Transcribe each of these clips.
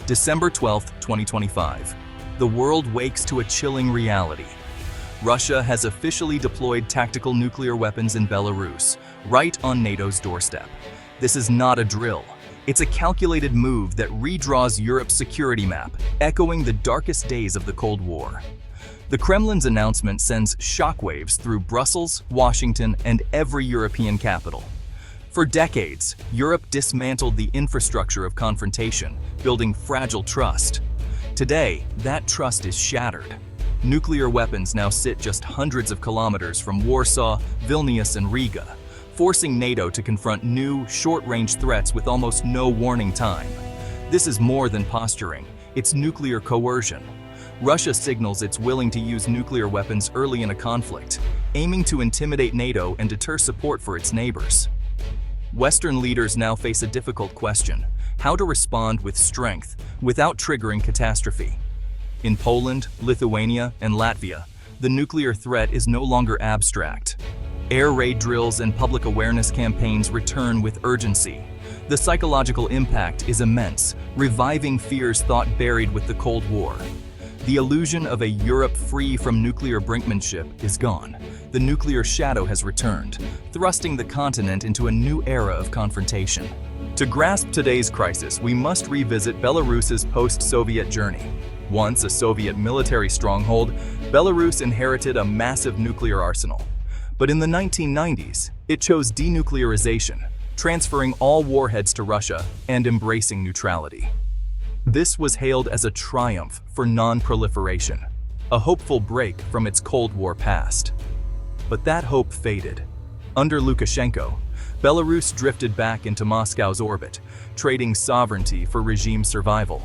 December 12, 2025. The world wakes to a chilling reality. Russia has officially deployed tactical nuclear weapons in Belarus, right on NATO's doorstep. This is not a drill. It's a calculated move that redraws Europe's security map, echoing the darkest days of the Cold War. The Kremlin's announcement sends shockwaves through Brussels, Washington, and every European capital. For decades, Europe dismantled the infrastructure of confrontation, building fragile trust. Today, that trust is shattered. Nuclear weapons now sit just hundreds of kilometers from Warsaw, Vilnius, and Riga, forcing NATO to confront new, short-range threats with almost no warning time. This is more than posturing, it's nuclear coercion. Russia signals it's willing to use nuclear weapons early in a conflict, aiming to intimidate NATO and deter support for its neighbors. Western leaders now face a difficult question: how to respond with strength without triggering catastrophe. In Poland, Lithuania, and Latvia, the nuclear threat is no longer abstract. Air raid drills and public awareness campaigns return with urgency. The psychological impact is immense, reviving fears thought buried with the Cold War. The illusion of a Europe free from nuclear brinkmanship is gone. The nuclear shadow has returned, thrusting the continent into a new era of confrontation. To grasp today's crisis, we must revisit Belarus's post-Soviet journey. Once a Soviet military stronghold, Belarus inherited a massive nuclear arsenal. But in the 1990s, it chose denuclearization, transferring all warheads to Russia and embracing neutrality. This was hailed as a triumph for non-proliferation, a hopeful break from its Cold War past. But that hope faded. Under Lukashenko, Belarus drifted back into Moscow's orbit, trading sovereignty for regime survival.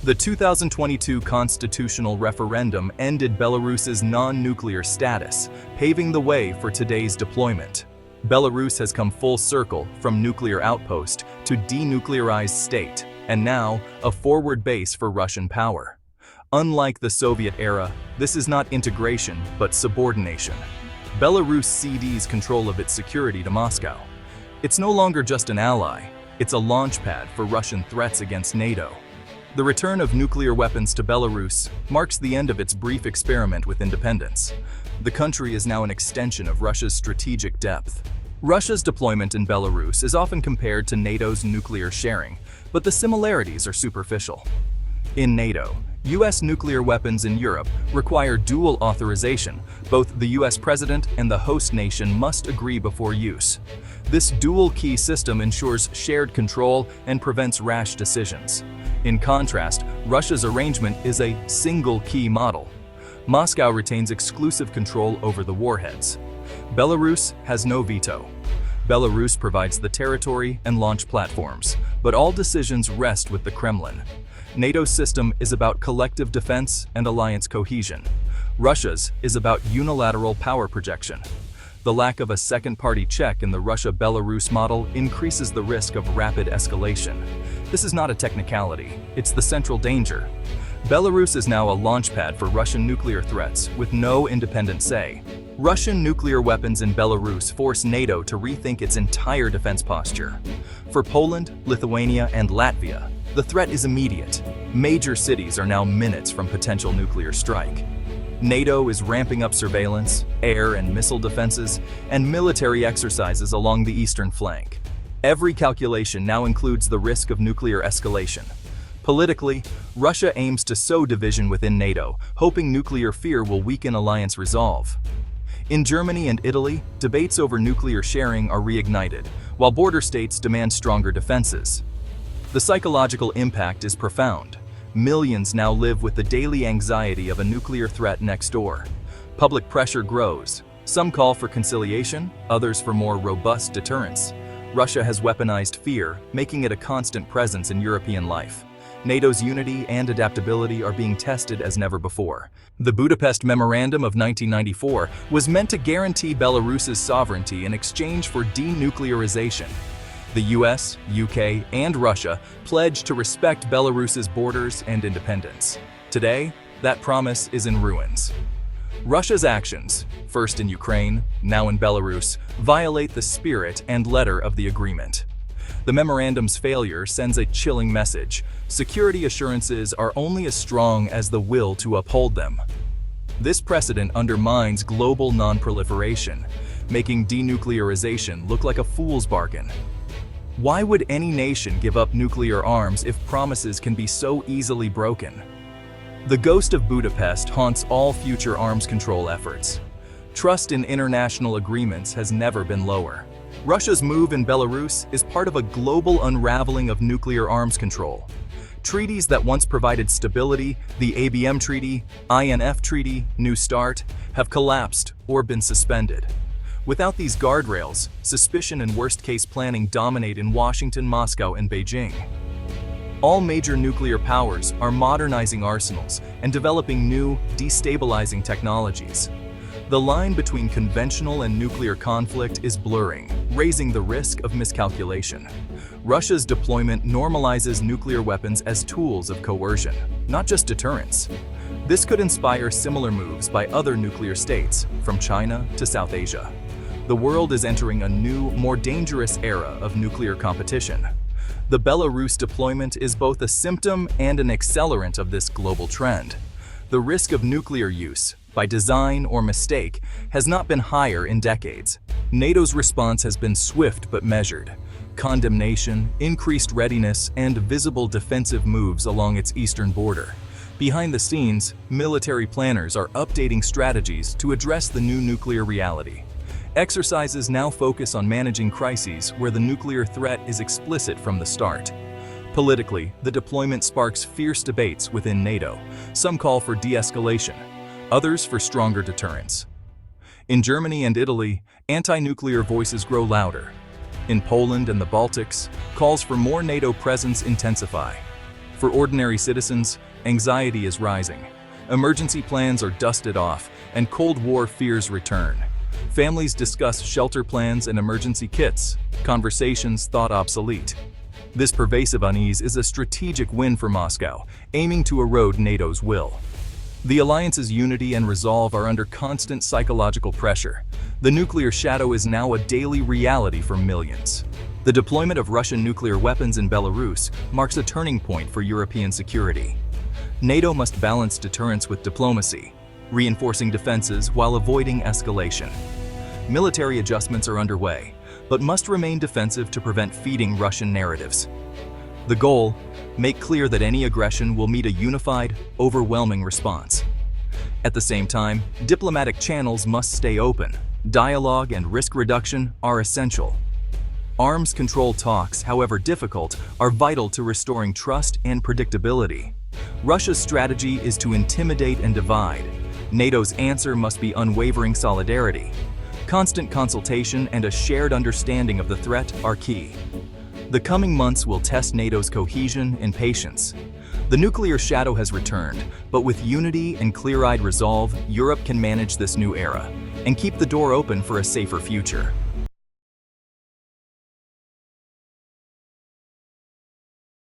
The 2022 constitutional referendum ended Belarus's non-nuclear status, paving the way for today's deployment. Belarus has come full circle from nuclear outpost to denuclearized state, and now a forward base for Russian power. Unlike the Soviet era, this is not integration but subordination. Belarus cedes control of its security to Moscow. It's no longer just an ally, it's a launchpad for Russian threats against NATO. The return of nuclear weapons to Belarus marks the end of its brief experiment with independence. The country is now an extension of Russia's strategic depth. Russia's deployment in Belarus is often compared to NATO's nuclear sharing, but the similarities are superficial. In NATO, U.S. nuclear weapons in Europe require dual authorization. Both the U.S. president and the host nation must agree before use. This dual key system ensures shared control and prevents rash decisions. In contrast, Russia's arrangement is a single key model. Moscow retains exclusive control over the warheads. Belarus has no veto. Belarus provides the territory and launch platforms, but all decisions rest with the Kremlin. NATO's system is about collective defense and alliance cohesion. Russia's is about unilateral power projection. The lack of a second-party check in the Russia-Belarus model increases the risk of rapid escalation. This is not a technicality, it's the central danger. Belarus is now a launchpad for Russian nuclear threats with no independent say. Russian nuclear weapons in Belarus force NATO to rethink its entire defense posture. For Poland, Lithuania, and Latvia, the threat is immediate. Major cities are now minutes from potential nuclear strike. NATO is ramping up surveillance, air and missile defenses, and military exercises along the eastern flank. Every calculation now includes the risk of nuclear escalation. Politically, Russia aims to sow division within NATO, hoping nuclear fear will weaken alliance resolve. In Germany and Italy, debates over nuclear sharing are reignited, while border states demand stronger defenses. The psychological impact is profound. Millions now live with the daily anxiety of a nuclear threat next door. Public pressure grows. Some call for conciliation, others for more robust deterrence. Russia has weaponized fear, making it a constant presence in European life. NATO's unity and adaptability are being tested as never before. The Budapest Memorandum of 1994 was meant to guarantee Belarus's sovereignty in exchange for denuclearization. The US, UK, and Russia pledged to respect Belarus's borders and independence. Today, that promise is in ruins. Russia's actions, first in Ukraine, now in Belarus, violate the spirit and letter of the agreement. The memorandum's failure sends a chilling message. Security assurances are only as strong as the will to uphold them. This precedent undermines global non-proliferation, making denuclearization look like a fool's bargain. Why would any nation give up nuclear arms if promises can be so easily broken? The ghost of Budapest haunts all future arms control efforts. Trust in international agreements has never been lower. Russia's move in Belarus is part of a global unraveling of nuclear arms control. Treaties that once provided stability, the ABM Treaty, INF Treaty, New START, have collapsed or been suspended. Without these guardrails, suspicion and worst-case planning dominate in Washington, Moscow, and Beijing. All major nuclear powers are modernizing arsenals and developing new, destabilizing technologies. The line between conventional and nuclear conflict is blurring, raising the risk of miscalculation. Russia's deployment normalizes nuclear weapons as tools of coercion, not just deterrence. This could inspire similar moves by other nuclear states, from China to South Asia. The world is entering a new, more dangerous era of nuclear competition. The Belarus deployment is both a symptom and an accelerant of this global trend. The risk of nuclear use, by design or mistake, has not been higher in decades. NATO's response has been swift but measured. Condemnation, increased readiness, and visible defensive moves along its eastern border. Behind the scenes, military planners are updating strategies to address the new nuclear reality. Exercises now focus on managing crises where the nuclear threat is explicit from the start. Politically, the deployment sparks fierce debates within NATO. Some call for de-escalation, others for stronger deterrence. In Germany and Italy, anti-nuclear voices grow louder. In Poland and the Baltics, calls for more NATO presence intensify. For ordinary citizens, anxiety is rising. Emergency plans are dusted off, and Cold War fears return. Families discuss shelter plans and emergency kits, conversations thought obsolete. This pervasive unease is a strategic win for Moscow, aiming to erode NATO's will. The alliance's unity and resolve are under constant psychological pressure. The nuclear shadow is now a daily reality for millions. The deployment of Russian nuclear weapons in Belarus marks a turning point for European security. NATO must balance deterrence with diplomacy, reinforcing defenses while avoiding escalation. Military adjustments are underway, but must remain defensive to prevent feeding Russian narratives. The goal: make clear that any aggression will meet a unified, overwhelming response. At the same time, diplomatic channels must stay open. Dialogue and risk reduction are essential. Arms control talks, however difficult, are vital to restoring trust and predictability. Russia's strategy is to intimidate and divide. NATO's answer must be unwavering solidarity. Constant consultation and a shared understanding of the threat are key. The coming months will test NATO's cohesion and patience. The nuclear shadow has returned, but with unity and clear-eyed resolve, Europe can manage this new era and keep the door open for a safer future.